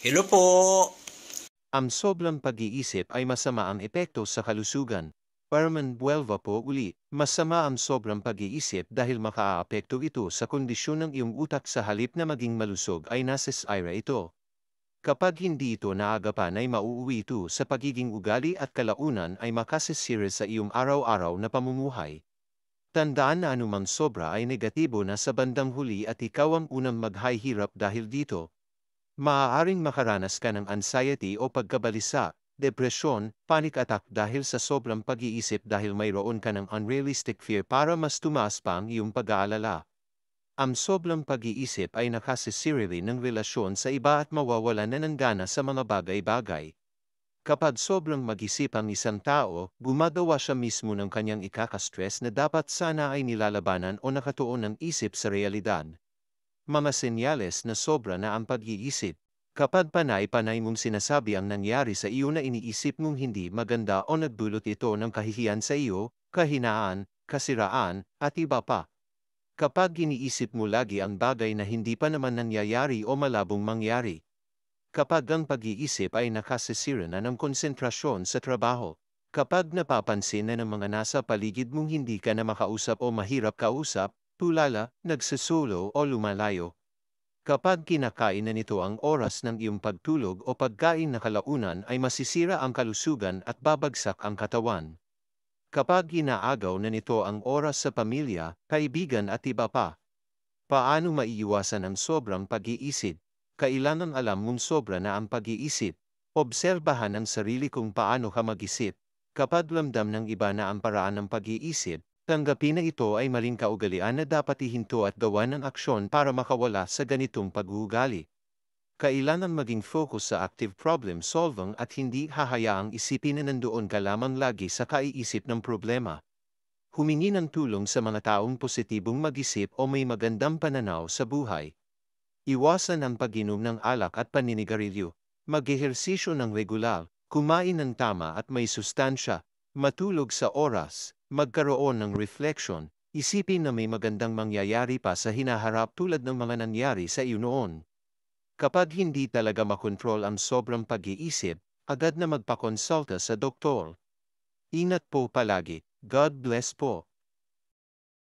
Hello po. Ang sobrang pag-iisip ay masama ang epekto sa kalusugan. Parman buwelva po uli, masama ang sobrang pag-iisip dahil makaaapekto ito sa kondisyon ng iyong utak sa halip na maging malusog ay nasisira ito. Kapag hindi ito naagapan ay mauuwi ito sa pagiging ugali at kalaunan ay makasisira sa iyong araw-araw na pamumuhay. Tandaan na anumang sobra ay negatibo na sa bandang huli at ikaw ang unang maghahirap dahil dito. Maaaring makaranas ka ng anxiety o pagkabalisa, depresyon, panic attack dahil sa sobrang pag-iisip dahil mayroon ka ng unrealistic fear para mas tumaas pa ang iyong pag-aalala. Ang sobrang pag-iisip ay nakasisirili ng relasyon sa iba at mawawalan na ng gana sa mga bagay-bagay. Kapag sobrang mag-isip ang isang tao, gumagawa siya mismo ng kanyang ikakastress na dapat sana ay nilalabanan o nakatuon ng isip sa realidad. Mga senyales na sobra na ang pag-iisip. Kapag panay-panay mong sinasabi ang nangyari sa iyo na iniisip mong hindi maganda o nagbulot ito ng kahihiyan sa iyo, kahinaan, kasiraan, at iba pa. Kapag iniisip mo lagi ang bagay na hindi pa naman nangyayari o malabong mangyari. Kapag ang pag-iisip ay nakasisira na ng konsentrasyon sa trabaho. Kapag napapansin na ng mga nasa paligid mong hindi ka na makausap o mahirap kausap, tulala, nagsusulo o lumalayo. Kapag kinakain na nito ang oras ng iyong pagtulog o pagkain na kalaunan ay masisira ang kalusugan at babagsak ang katawan. Kapag inaagaw na nito ang oras sa pamilya, kaibigan at iba pa. Paano maiiwasan ang sobrang pag-iisip? Kailangan alam mong sobra na ang pag-iisip. Obserbahan ang sarili kung paano ka mag-isip. Kapag ramdam ng iba na ang paraan ng pag-iisip, tanggapin na ito ay maling kaugalian na dapat ihinto at gawan ng aksyon para makawala sa ganitong pag-uugali. Kailangan maging focus sa active problem solving at hindi hahayaang isipin na nandoon ka lamang lagi sa kaiisip ng problema. Humingi ng tulong sa mga taong positibong mag-isip o may magandang pananaw sa buhay. Iwasan ang pag-inom ng alak at paninigarilyo. Mag-ehersisyo ng regular, kumain ng tama at may sustansya, matulog sa oras, magkaroon ng reflection, isipin na may magandang mangyayari pa sa hinaharap tulad ng mga nangyari sa iyo noon. Kapag hindi talaga makontrol ang sobrang pag-iisip, agad na magpakonsulta sa doktor. Ingat po palagi. God bless po.